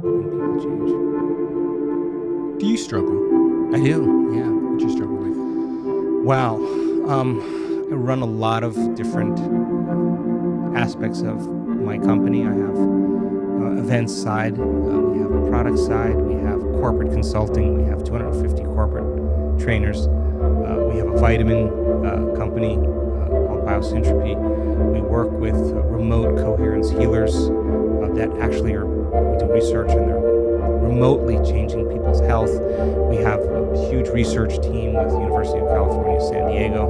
and people change. Do you struggle? I do, yeah. What do you struggle with? Wow. I run a lot of different aspects of my company. I have events side, we have a product side, we have corporate consulting, we have 250 corporate trainers, we have a vitamin company called Biosyntropy. We work with remote coherence healers that actually we do research and they're remotely changing people's health. We have a huge research team with the University of California, San Diego.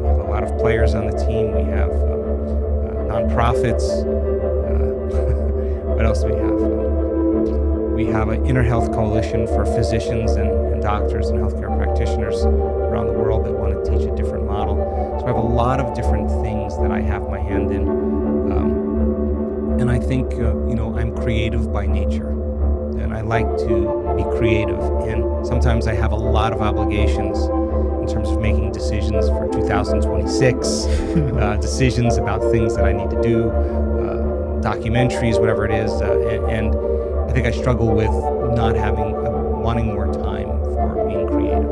We have a lot of players on the team. We have nonprofits. What else do we have? We have an inner health coalition for physicians and doctors and healthcare practitioners around the world that want to teach a different model. So I have a lot of different things that I have my hand in. And I think, I'm creative by nature. And I like to be creative. And sometimes I have a lot of obligations in terms of making decisions for 2026, decisions about things that I need to do, documentaries, whatever it is. And I think I struggle with not wanting more time for being creative.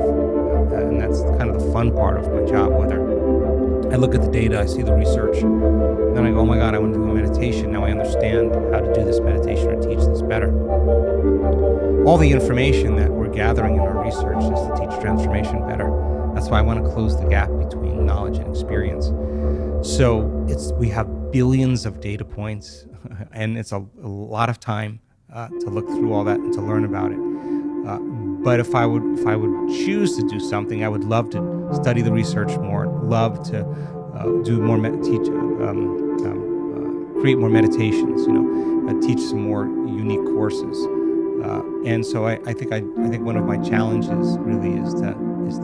And that's kind of the fun part of my job, whether I look at the data, I see the research, then I go, oh my God, I want to do a meditation. Now I understand how to do this meditation or teach this better. All the information that we're gathering in our research is to teach transformation better. That's why I want to close the gap between knowledge and experience. So we have billions of data points, and it's a lot of time to look through all that and to learn about it. But if I would choose to do something, I would love to study the research more, love to do more, create more meditations, teach some more unique courses. And so I think one of my challenges really is to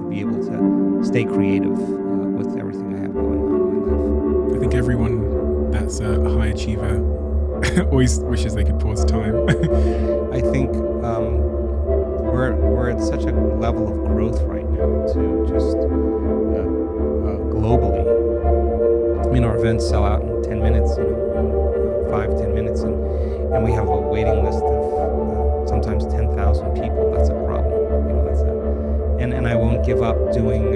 be able to stay creative with everything I have going on in my life. I think everyone that's a high achiever always wishes they could pause time. I think we're at such a level of growth right now to just globally. I mean, our events sell out in 10 minutes, 5-10 minutes, and we have a waiting list of sometimes 10,000 people. That's a problem. And I won't give up doing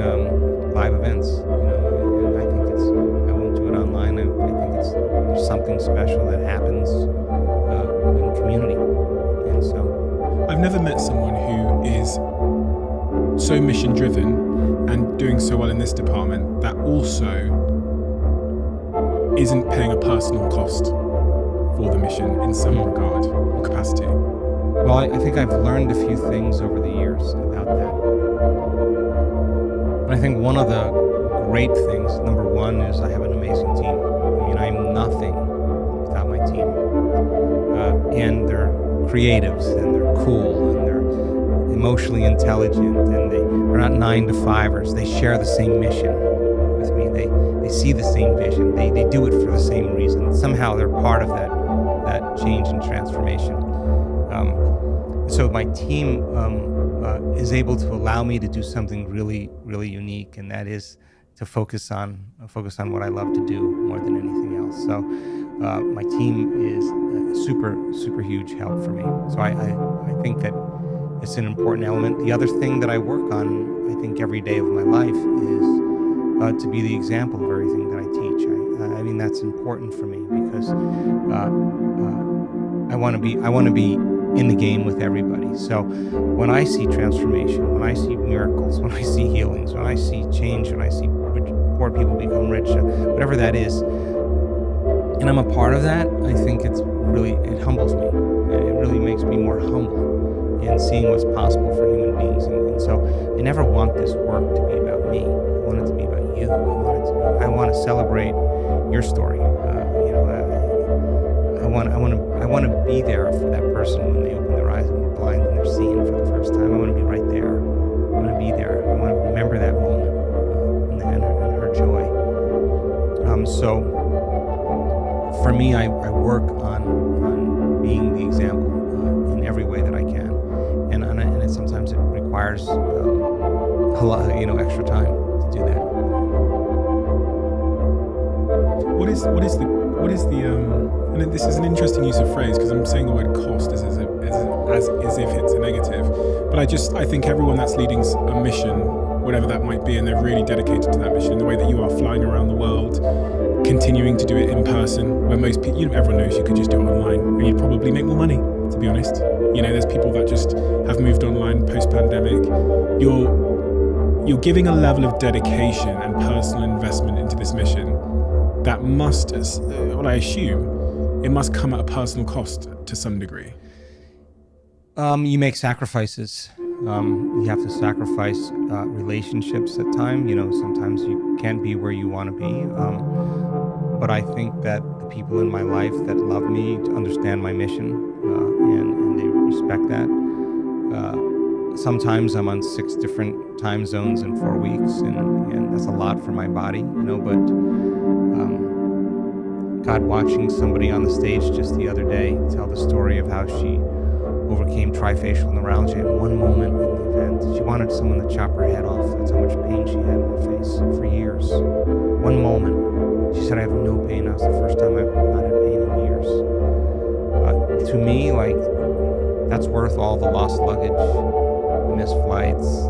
live events. And I think I won't do it online. I think there's something special that happens in community, and so. I've never met someone who is so mission driven and doing so well in this department that also isn't paying a personal cost for the mission in some regard or capacity. Well, I think I've learned a few things over the years about that. But I think one of the great things, number one, is I have an amazing team. I mean, I'm nothing without my team. And they're creatives, and they're cool, and they're emotionally intelligent, and they're not 9-to-5ers. They share the same mission with me. They see the same vision. They do it for the same reason. Somehow they're part of that change and transformation. So my team is able to allow me to do something really, really unique, and that is to focus on what I love to do more than anything else. So my team is a super, super huge help for me. So I think that it's an important element. The other thing that I work on, I think, every day of my life is to be the example of everything that I teach. I mean, that's important for me because I want to be in the game with everybody. So when I see transformation, when I see miracles, when I see healings, when I see change, when I see poor people become rich, whatever that is, and I'm a part of that, I think it humbles me. It really makes me more humble in seeing what's possible for human beings. And so I never want this work to be about me. I want it to be about you. I want to celebrate your story. I want to be there for that person when they open their eyes and they're blind and they're seeing for the first time. I want to be right there. I want to be there. I want to remember that moment and her joy. So for me, I work on being the example in every way that I can, and sometimes it requires a lot, extra time to do that. What is the and this is an interesting use of phrase, because I'm saying the word cost as if it's a negative, but I think everyone that's leading a mission, whatever that might be, and they're really dedicated to that mission in the way that you are, flying around the world, continuing to do it in person, where most people, everyone knows you could just do it online and you'd probably make more money, to be honest. There's people that just have moved online post-pandemic. You're giving a level of dedication and personal investment into this mission that must, well, I assume, it must come at a personal cost to some degree. You make sacrifices. You have to sacrifice relationships at times. Sometimes you can't be where you want to be. But I think that the people in my life that love me understand my mission, and they respect that. Sometimes I'm on 6 different time zones in 4 weeks, and that's a lot for my body, but God, watching somebody on the stage just the other day tell the story of how she overcame trifacial neuralgia in one moment in the event. She wanted someone to chop her head off. That's how much pain she had in her face for years. One moment. She said, I have no pain. That was the first time I've not had pain in years. To me, that's worth all the lost luggage, missed flights,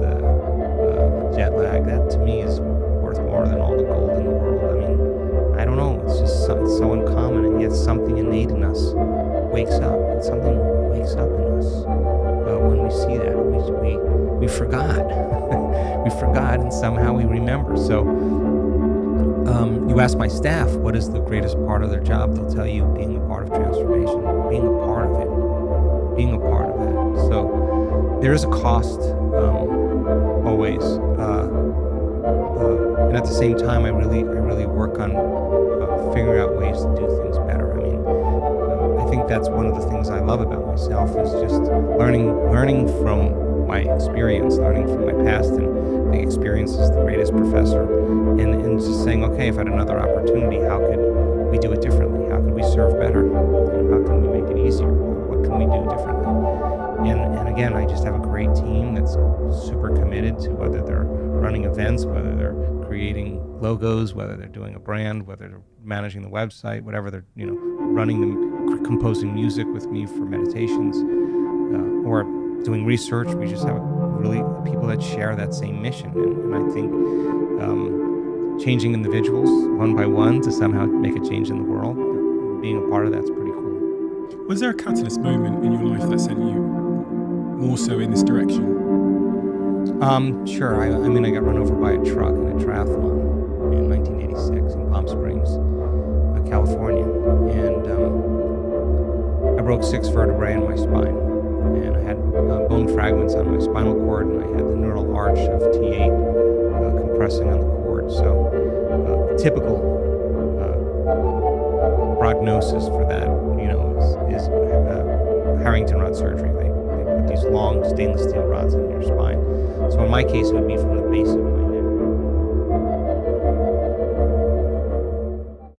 jet lag. That to me is worth more than all the gold in the world. I don't know. It's just so uncommon, and yet something innate in us wakes up. And something wakes up in us when we see that. We forgot. We forgot, and somehow we remember. So you ask my staff, what is the greatest part of their job? They'll tell you being a part of transformation, being a part of it, being a part of that. So there is a cost, always. And at the same time, I really work on figuring out ways to do things better. I think that's one of the things I love about myself, is just learning from my experience, learning from my past, and the experience is the greatest professor. And just saying, okay, if I had another opportunity, how could we do it differently? How could we serve better? How can we make it easier? What can we do differently? And again, I just have a great team that's super committed to whether they're running events, whether they're creating logos, whether they're doing a brand, whether they're managing the website, whatever they're, running them, composing music with me for meditations, or doing research. We just have really people that share that same mission. And I think changing individuals one by one to somehow make a change in the world, being a part of that's pretty cool. Was there a catalyst moment in your life that sent you more so in this direction? Sure. I got run over by a truck in a triathlon in 1986 in Palm Springs, California, and I broke 6 vertebrae in my spine, and I had bone fragments on my spinal cord, and I had the neural arch of T8 compressing on the cord. So typical prognosis for that, is Harrington rod surgery. They put these long stainless steel rods in your spine. So in my case, it would be from the base of my neck